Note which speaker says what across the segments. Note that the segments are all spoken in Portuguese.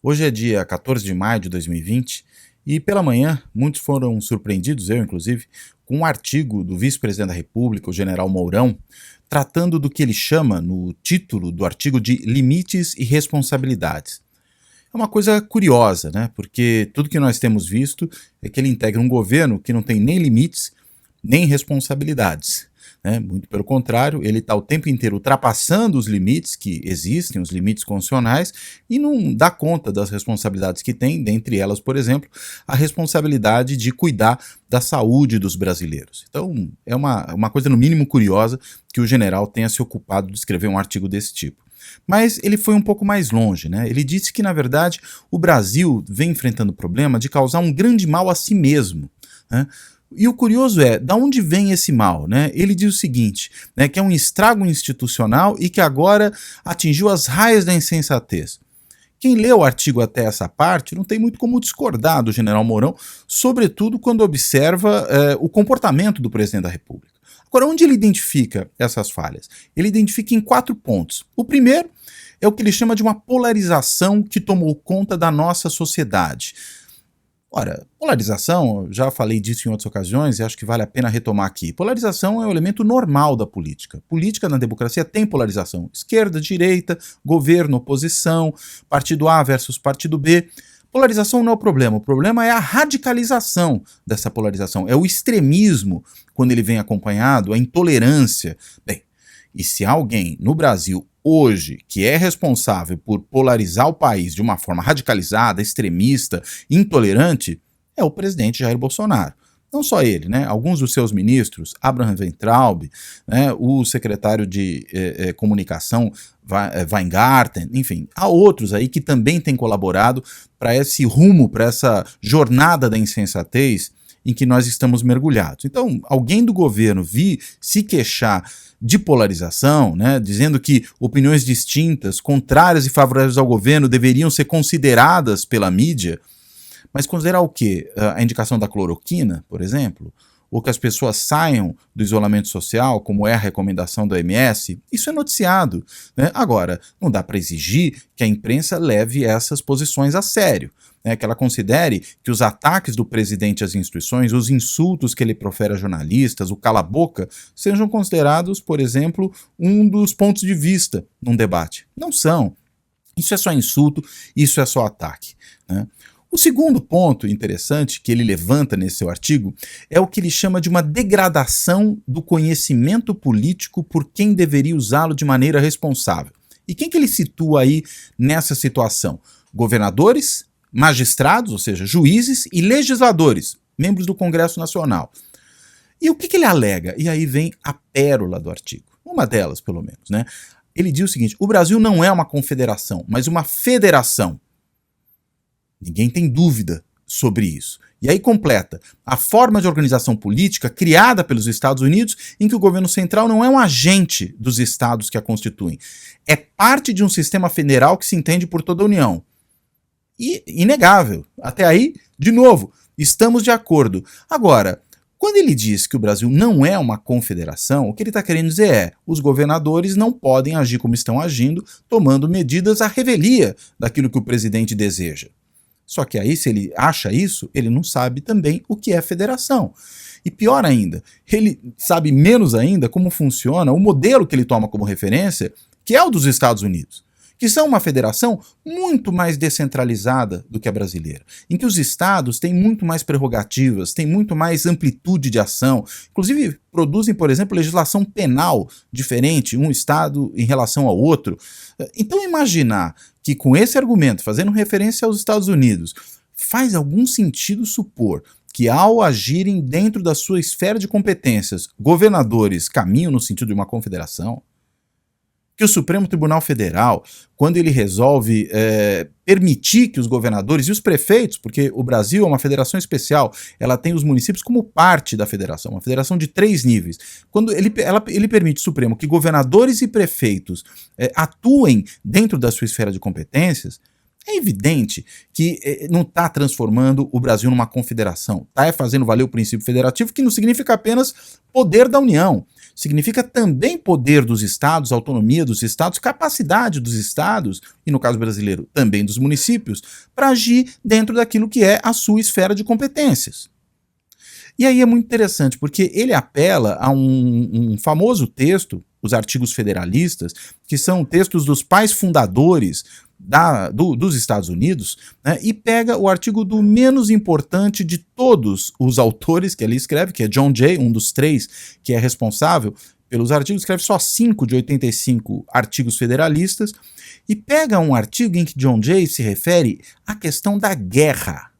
Speaker 1: Hoje é dia 14 de maio de 2020 e pela manhã muitos foram surpreendidos, eu inclusive, com um artigo do vice-presidente da República, o general Mourão, tratando do que ele chama, no título do artigo, de limites e responsabilidades. É uma coisa curiosa, né? Porque tudo que nós temos visto é que ele integra um governo que não tem nem limites, nem responsabilidades, né? Muito pelo contrário, ele está o tempo inteiro ultrapassando os limites que existem, os limites constitucionais, e não dá conta das responsabilidades que tem, dentre elas, por exemplo, a responsabilidade de cuidar da saúde dos brasileiros. Então, é uma coisa, no mínimo, curiosa que o general tenha se ocupado de escrever um artigo desse tipo. Mas ele foi um pouco mais longe, né? Ele disse que, na verdade, o Brasil vem enfrentando o problema de causar um grande mal a si mesmo, né? E o curioso é, da onde vem esse mal, né? Ele diz o seguinte, né, que é um estrago institucional e que agora atingiu as raias da insensatez. Quem lê o artigo até essa parte não tem muito como discordar do general Mourão, sobretudo quando observa o comportamento do presidente da República. Agora, onde ele identifica essas falhas? Ele identifica em 4 pontos. O primeiro é o que ele chama de uma polarização que tomou conta da nossa sociedade. Ora, polarização, já falei disso em outras ocasiões e acho que vale a pena retomar aqui. Polarização é um elemento normal da política. Política na democracia tem polarização. Esquerda, direita, governo, oposição, partido A versus partido B. Polarização não é o problema é a radicalização dessa polarização, é o extremismo quando ele vem acompanhado, a intolerância. Bem, e se há alguém no Brasil hoje que é responsável por polarizar o país de uma forma radicalizada, extremista, intolerante, é o presidente Jair Bolsonaro. Não só ele, né? Alguns dos seus ministros, Abraham Weintraub, né? O secretário de comunicação, Weingarten, enfim, há outros aí que também têm colaborado para esse rumo, para essa jornada da insensatez em que nós estamos mergulhados. Então, alguém do governo vir se queixar de polarização, né, dizendo que opiniões distintas, contrárias e favoráveis ao governo deveriam ser consideradas pela mídia, mas considerar o quê? A indicação da cloroquina, por exemplo? Ou que as pessoas saiam do isolamento social, como é a recomendação da OMS, isso é noticiado, né? Agora, não dá para exigir que a imprensa leve essas posições a sério, né? Que ela considere que os ataques do presidente às instituições, os insultos que ele profere a jornalistas, o cala-boca, sejam considerados, por exemplo, um dos pontos de vista num debate. Não são. Isso é só insulto, isso é só ataque, né? O segundo ponto interessante que ele levanta nesse seu artigo é o que ele chama de uma degradação do conhecimento político por quem deveria usá-lo de maneira responsável. E quem que ele situa aí nessa situação? Governadores, magistrados, ou seja, juízes e legisladores, membros do Congresso Nacional. E o que ele alega? E aí vem a pérola do artigo, uma delas pelo menos, né? Ele diz o seguinte: o Brasil não é uma confederação, mas uma federação. Ninguém tem dúvida sobre isso. E aí completa, a forma de organização política criada pelos Estados Unidos em que o governo central não é um agente dos estados que a constituem. É parte de um sistema federal que se entende por toda a União. E inegável. Até aí, de novo, estamos de acordo. Agora, quando ele diz que o Brasil não é uma confederação, o que ele está querendo dizer é: os governadores não podem agir como estão agindo, tomando medidas à revelia daquilo que o presidente deseja. Só que aí, se ele acha isso, ele não sabe também o que é federação. E pior ainda, ele sabe menos ainda como funciona o modelo que ele toma como referência, que é o dos Estados Unidos, que são uma federação muito mais descentralizada do que a brasileira, em que os estados têm muito mais prerrogativas, têm muito mais amplitude de ação, inclusive produzem, por exemplo, legislação penal diferente, um estado em relação ao outro. Então imaginar que com esse argumento, fazendo referência aos Estados Unidos, faz algum sentido supor que ao agirem dentro da sua esfera de competências, governadores caminham no sentido de uma confederação? Que o Supremo Tribunal Federal, quando ele resolve permitir que os governadores e os prefeitos, porque o Brasil é uma federação especial, ela tem os municípios como parte da federação, uma federação de 3 níveis. Quando ele permite ao Supremo que governadores e prefeitos atuem dentro da sua esfera de competências, é evidente que não está transformando o Brasil numa confederação, está fazendo valer o princípio federativo, que não significa apenas poder da União, significa também poder dos estados, autonomia dos estados, capacidade dos estados, e no caso brasileiro também dos municípios, para agir dentro daquilo que é a sua esfera de competências. E aí é muito interessante, porque ele apela a um famoso texto, os Artigos Federalistas, que são textos dos pais fundadores dos Estados Unidos, né, e pega o artigo do menos importante de todos os autores que ali escreve, que é John Jay, um dos 3 que é responsável pelos artigos, escreve só 5 de 85 artigos federalistas, e pega um artigo em que John Jay se refere à questão da guerra.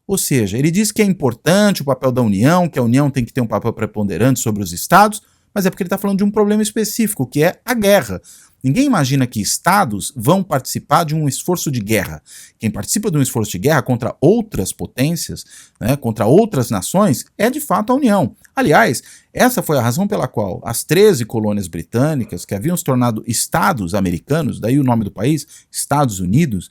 Speaker 1: Ou seja, ele diz que é importante o papel da União, que a União tem que ter um papel preponderante sobre os estados, mas é porque ele está falando de um problema específico, que é a guerra. Ninguém imagina que estados vão participar de um esforço de guerra. Quem participa de um esforço de guerra contra outras potências, né, contra outras nações, é de fato a União. Aliás, essa foi a razão pela qual as 13 colônias britânicas, que haviam se tornado estados americanos, daí o nome do país, Estados Unidos,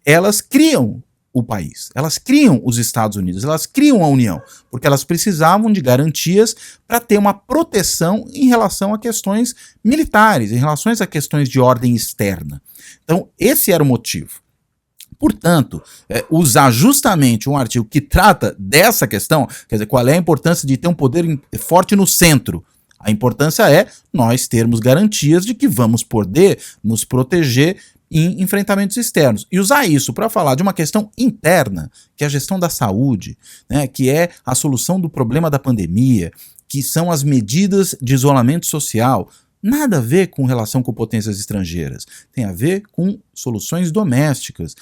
Speaker 1: elas criam o país. Elas criam os Estados Unidos, elas criam a União, porque elas precisavam de garantias para ter uma proteção em relação a questões militares, em relação a questões de ordem externa. Então, esse era o motivo. Portanto, usar justamente um artigo que trata dessa questão, quer dizer, qual é a importância de ter um poder forte no centro? A importância é nós termos garantias de que vamos poder nos proteger em enfrentamentos externos. E usar isso para falar de uma questão interna, que é a gestão da saúde, né, que é a solução do problema da pandemia, que são as medidas de isolamento social, nada a ver com relação com potências estrangeiras, tem a ver com soluções domésticas.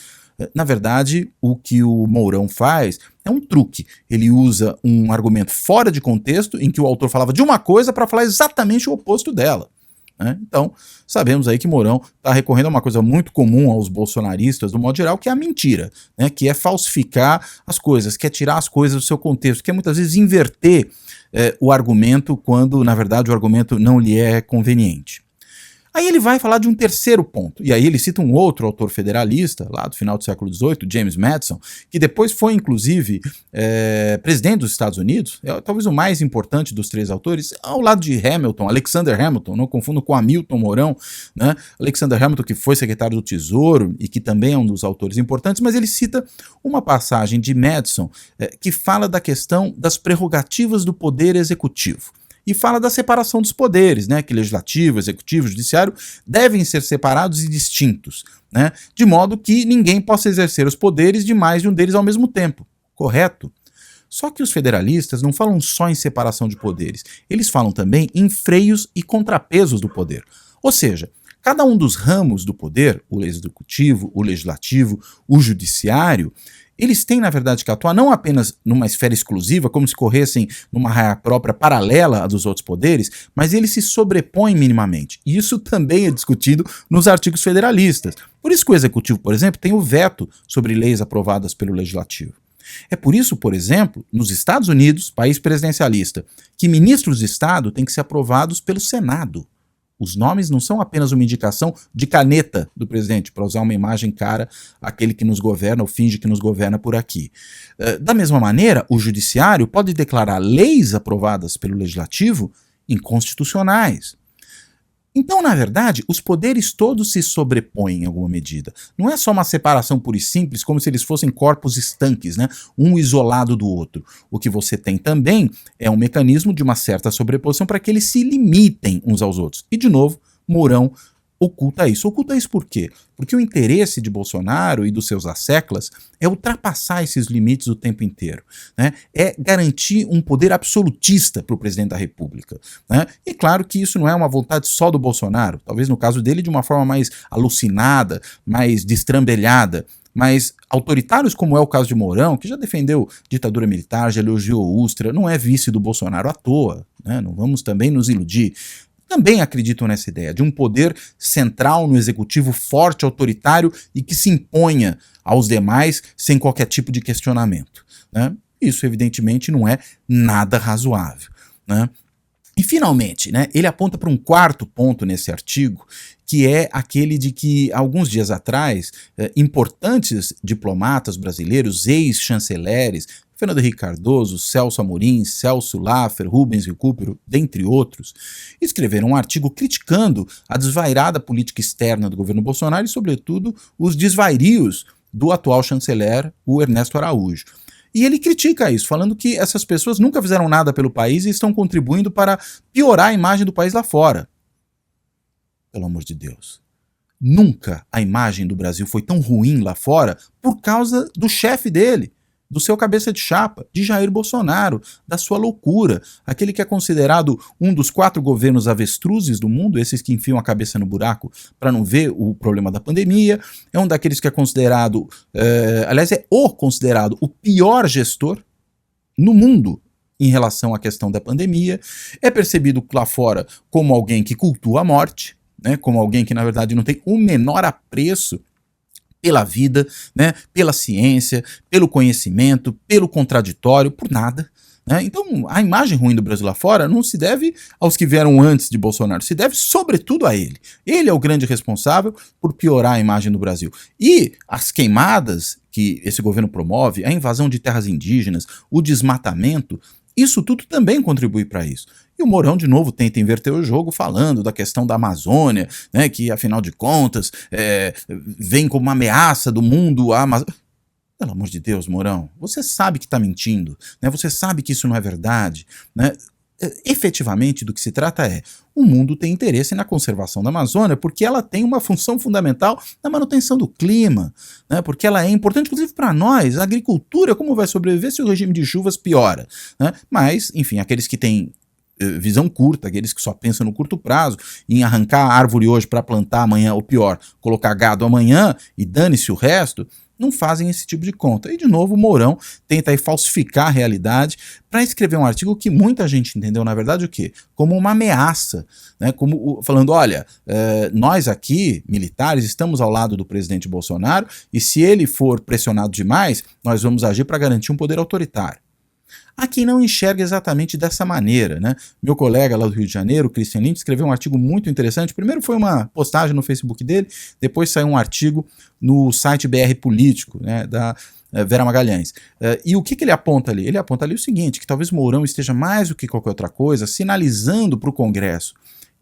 Speaker 1: Na verdade, o que o Mourão faz é um truque. Ele usa um argumento fora de contexto, em que o autor falava de uma coisa para falar exatamente o oposto dela. Então, sabemos aí que Mourão está recorrendo a uma coisa muito comum aos bolsonaristas, do modo geral, que é a mentira, né? Que é falsificar as coisas, que é tirar as coisas do seu contexto, que é muitas vezes inverter o argumento quando, na verdade, o argumento não lhe é conveniente. Aí ele vai falar de um terceiro ponto, e aí ele cita um outro autor federalista, lá do final do século XVIII, James Madison, que depois foi, inclusive, presidente dos Estados Unidos, talvez o mais importante dos 3 autores, ao lado de Hamilton, Alexander Hamilton, não confundo com Hamilton Mourão, né? Alexander Hamilton, que foi secretário do Tesouro e que também é um dos autores importantes, mas ele cita uma passagem de Madison que fala da questão das prerrogativas do poder executivo. E fala da separação dos poderes, né, que legislativo, executivo, judiciário devem ser separados e distintos, né, de modo que ninguém possa exercer os poderes de mais de um deles ao mesmo tempo, correto? Só que os federalistas não falam só em separação de poderes, eles falam também em freios e contrapesos do poder. Ou seja, cada um dos ramos do poder, o executivo, o legislativo, o judiciário, eles têm, na verdade, que atuar não apenas numa esfera exclusiva, como se corressem numa raia própria paralela à dos outros poderes, mas eles se sobrepõem minimamente. E isso também é discutido nos artigos federalistas. Por isso que o Executivo, por exemplo, tem o veto sobre leis aprovadas pelo Legislativo. É por isso, por exemplo, nos Estados Unidos, país presidencialista, que ministros de Estado têm que ser aprovados pelo Senado. Os nomes não são apenas uma indicação de caneta do presidente, para usar uma imagem cara àquele que nos governa ou finge que nos governa por aqui. Da mesma maneira, o judiciário pode declarar leis aprovadas pelo legislativo inconstitucionais. Então, na verdade, os poderes todos se sobrepõem em alguma medida. Não é só uma separação pura e simples, como se eles fossem corpos estanques, né? Um isolado do outro. O que você tem também é um mecanismo de uma certa sobreposição para que eles se limitem uns aos outros. E, de novo, Mourão oculta isso. Oculta isso por quê? Porque o interesse de Bolsonaro e dos seus asseclas é ultrapassar esses limites o tempo inteiro, né? É garantir um poder absolutista para o presidente da República, né? E claro que isso não é uma vontade só do Bolsonaro, talvez no caso dele de uma forma mais alucinada, mais destrambelhada, mas autoritários como é o caso de Mourão, que já defendeu ditadura militar, já elogiou Ustra, não é vice do Bolsonaro à toa, né? Não vamos também nos iludir. Também acreditam nessa ideia de um poder central no executivo forte, autoritário e que se imponha aos demais sem qualquer tipo de questionamento, né? Isso, evidentemente, não é nada razoável, né? E, finalmente, né, ele aponta para um quarto ponto nesse artigo, que é aquele de que, alguns dias atrás, importantes diplomatas brasileiros, ex-chanceleres, Fernando Henrique Cardoso, Celso Amorim, Celso Laffer, Rubens Recupero, dentre outros, escreveram um artigo criticando a desvairada política externa do governo Bolsonaro e, sobretudo, os desvairios do atual chanceler, o Ernesto Araújo. E ele critica isso, falando que essas pessoas nunca fizeram nada pelo país e estão contribuindo para piorar a imagem do país lá fora. Pelo amor de Deus. Nunca a imagem do Brasil foi tão ruim lá fora por causa do chefe dele, do seu cabeça de chapa, de Jair Bolsonaro, da sua loucura, aquele que é considerado um dos 4 governos avestruzes do mundo, esses que enfiam a cabeça no buraco para não ver o problema da pandemia, é um daqueles que é considerado, aliás, é considerado o pior gestor no mundo em relação à questão da pandemia, é percebido lá fora como alguém que cultua a morte, né, como alguém que, na verdade, não tem o menor apreço pela vida, né, pela ciência, pelo conhecimento, pelo contraditório, por nada. Né? Então, a imagem ruim do Brasil lá fora não se deve aos que vieram antes de Bolsonaro, se deve sobretudo a ele. Ele é o grande responsável por piorar a imagem do Brasil. E as queimadas que esse governo promove, a invasão de terras indígenas, o desmatamento, isso tudo também contribui para isso. E o Mourão, de novo, tenta inverter o jogo falando da questão da Amazônia, né, que, afinal de contas, vem como uma ameaça do mundo à Amazônia. Pelo amor de Deus, Mourão, você sabe que está mentindo, né, você sabe que isso não é verdade. Né? Efetivamente, do que se trata é, o mundo tem interesse na conservação da Amazônia porque ela tem uma função fundamental na manutenção do clima, né? Porque ela é importante, inclusive, para nós. A agricultura, como vai sobreviver se o regime de chuvas piora? Né? Mas, enfim, aqueles que têm visão curta, aqueles que só pensam no curto prazo, em arrancar a árvore hoje para plantar amanhã, ou pior, colocar gado amanhã e dane-se o resto, não fazem esse tipo de conta. E, de novo, o Mourão tenta aí falsificar a realidade para escrever um artigo que muita gente entendeu, na verdade, o quê? Como uma ameaça, né? Como falando, olha, nós aqui, militares, estamos ao lado do presidente Bolsonaro e se ele for pressionado demais, nós vamos agir para garantir um poder autoritário. Há quem não enxerga exatamente dessa maneira, né? Meu colega lá do Rio de Janeiro, Christian Lindh, escreveu um artigo muito interessante. Primeiro foi uma postagem no Facebook dele, depois saiu um artigo no site BR Político, né, da Vera Magalhães. E o que ele aponta ali? Ele aponta ali o seguinte, que talvez Mourão esteja mais do que qualquer outra coisa sinalizando para o Congresso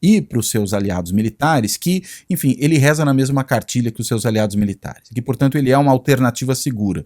Speaker 1: e para os seus aliados militares que, enfim, ele reza na mesma cartilha que os seus aliados militares, que, portanto, ele é uma alternativa segura.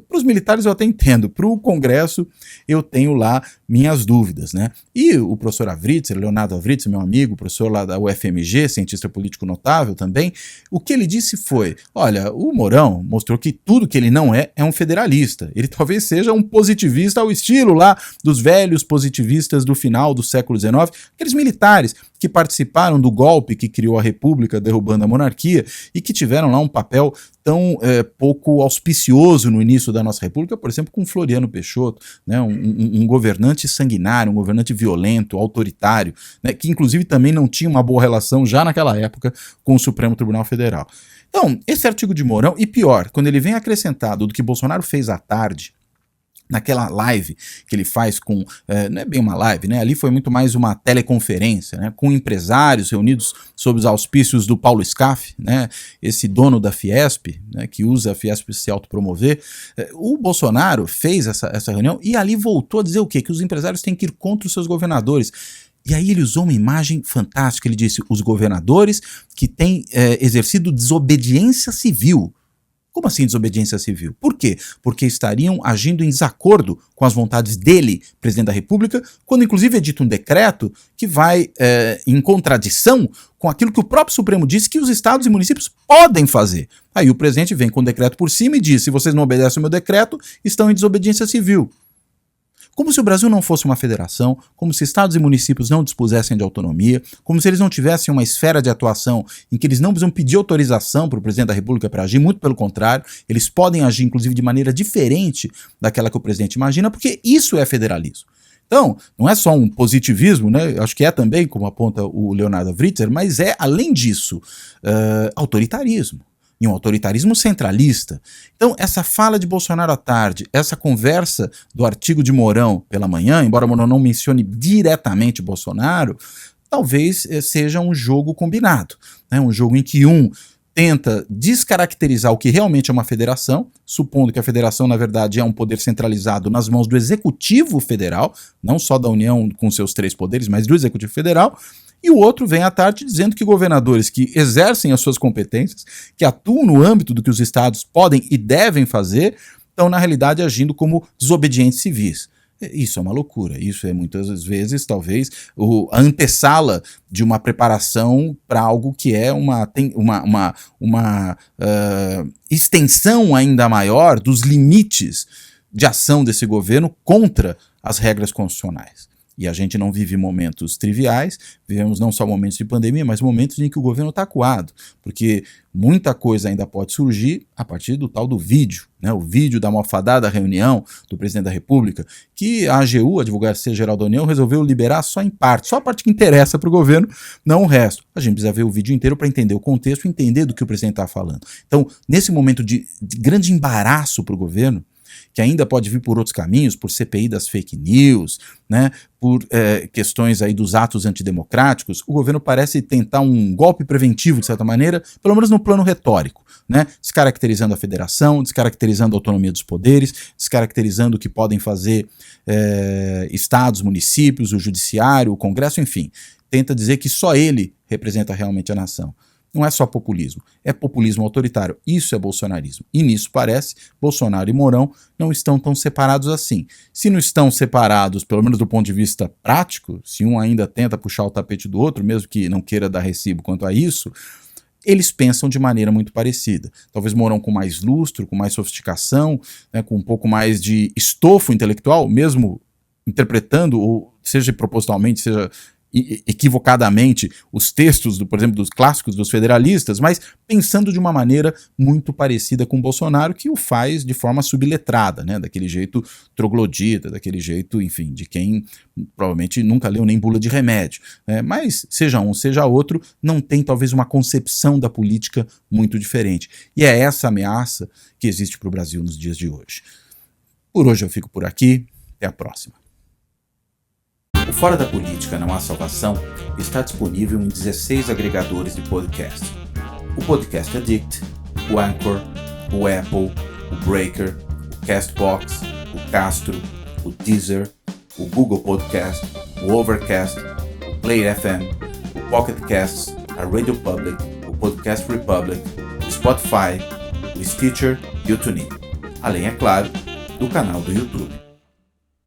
Speaker 1: Para os militares eu até entendo, para o Congresso eu tenho lá minhas dúvidas, né? E o professor Avritzer, Leonardo Avritzer, meu amigo, professor lá da UFMG, cientista político notável também, o que ele disse foi, olha, o Mourão mostrou que tudo que ele não é um federalista, ele talvez seja um positivista ao estilo lá dos velhos positivistas do final do século XIX, aqueles militares que participaram do golpe que criou a República, derrubando a monarquia, e que tiveram lá um papel tão pouco auspicioso no início da nossa República, por exemplo, com Floriano Peixoto, né, um governante sanguinário, um governante violento, autoritário, né, que inclusive também não tinha uma boa relação já naquela época com o Supremo Tribunal Federal. Então, esse artigo de Mourão, e pior, quando ele vem acrescentado do que Bolsonaro fez à tarde, naquela live que ele faz com, não é bem uma live, né? Ali foi muito mais uma teleconferência, né? Com empresários reunidos sob os auspícios do Paulo Scaff, né? Esse dono da Fiesp, né? Que usa a Fiesp para se autopromover. O Bolsonaro fez essa reunião e ali voltou a dizer o quê? Que os empresários têm que ir contra os seus governadores. E aí ele usou uma imagem fantástica, ele disse, os governadores que têm exercido desobediência civil. Como assim desobediência civil? Por quê? Porque estariam agindo em desacordo com as vontades dele, presidente da República, quando inclusive é dito um decreto que vai em contradição com aquilo que o próprio Supremo disse que os estados e municípios podem fazer. Aí o presidente vem com o decreto por cima e diz, se vocês não obedecem ao meu decreto, estão em desobediência civil. Como se o Brasil não fosse uma federação, como se estados e municípios não dispusessem de autonomia, como se eles não tivessem uma esfera de atuação em que eles não precisam pedir autorização para o presidente da República para agir, muito pelo contrário, eles podem agir inclusive de maneira diferente daquela que o presidente imagina, porque isso é federalismo. Então, não é só um positivismo, né? Acho que é também, como aponta o Leonardo Avritzer, mas é, além disso, autoritarismo. em um autoritarismo centralista. Então, essa fala de Bolsonaro à tarde, essa conversa do artigo de Mourão pela manhã, embora Mourão não mencione diretamente Bolsonaro, talvez seja um jogo combinado, né? Um jogo em que um tenta descaracterizar o que realmente é uma federação, supondo que a federação, na verdade, é um poder centralizado nas mãos do Executivo Federal, não só da União com seus 3 poderes, mas do Executivo Federal, e o outro vem à tarde dizendo que governadores que exercem as suas competências, que atuam no âmbito do que os estados podem e devem fazer, estão, na realidade, agindo como desobedientes civis. Isso é uma loucura, isso é muitas vezes, talvez, a antessala de uma preparação para algo que é uma extensão ainda maior dos limites de ação desse governo contra as regras constitucionais. E a gente não vive momentos triviais, vivemos não só momentos de pandemia, mas momentos em que o governo está acuado, porque muita coisa ainda pode surgir a partir do tal do vídeo, né? O vídeo da malfadada reunião do presidente da República, que a AGU, a Advocacia Geral da União, resolveu liberar só em parte, só a parte que interessa para o governo, não o resto. A gente precisa ver o vídeo inteiro para entender o contexto, entender do que o presidente está falando. Então, nesse momento de grande embaraço para o governo, que ainda pode vir por outros caminhos, por CPI das fake news, né, por questões aí dos atos antidemocráticos, o governo parece tentar um golpe preventivo, de certa maneira, pelo menos no plano retórico, né, descaracterizando a federação, descaracterizando a autonomia dos poderes, descaracterizando o que podem fazer estados, municípios, o judiciário, o Congresso, enfim, tenta dizer que só ele representa realmente a nação. Não é só populismo, é populismo autoritário. Isso é bolsonarismo. E nisso parece, Bolsonaro e Mourão não estão tão separados assim. Se não estão separados, pelo menos do ponto de vista prático, se um ainda tenta puxar o tapete do outro, mesmo que não queira dar recibo quanto a isso, eles pensam de maneira muito parecida. Talvez Mourão com mais lustro, com mais sofisticação, né, com um pouco mais de estofo intelectual, mesmo interpretando, ou seja propositalmente, seja equivocadamente, os textos, por exemplo, dos clássicos dos federalistas, mas pensando de uma maneira muito parecida com Bolsonaro, que o faz de forma subletrada, né, daquele jeito troglodita, daquele jeito, enfim, de quem provavelmente nunca leu nem bula de remédio, né, mas seja um, seja outro, não tem talvez uma concepção da política muito diferente. E é essa ameaça que existe para o Brasil nos dias de hoje. Por hoje eu fico por aqui, até a próxima. O Fora da Política Não Há Salvação está disponível em 16 agregadores de podcast. O Podcast Addict, o Anchor, o Apple, o Breaker, o Castbox, o Castro, o Deezer, o Google Podcast, o Overcast, o Play FM, o Pocket Casts, a Radio Public, o Podcast Republic, o Spotify, o Stitcher e o TuneIn. Além, é claro, do canal do YouTube.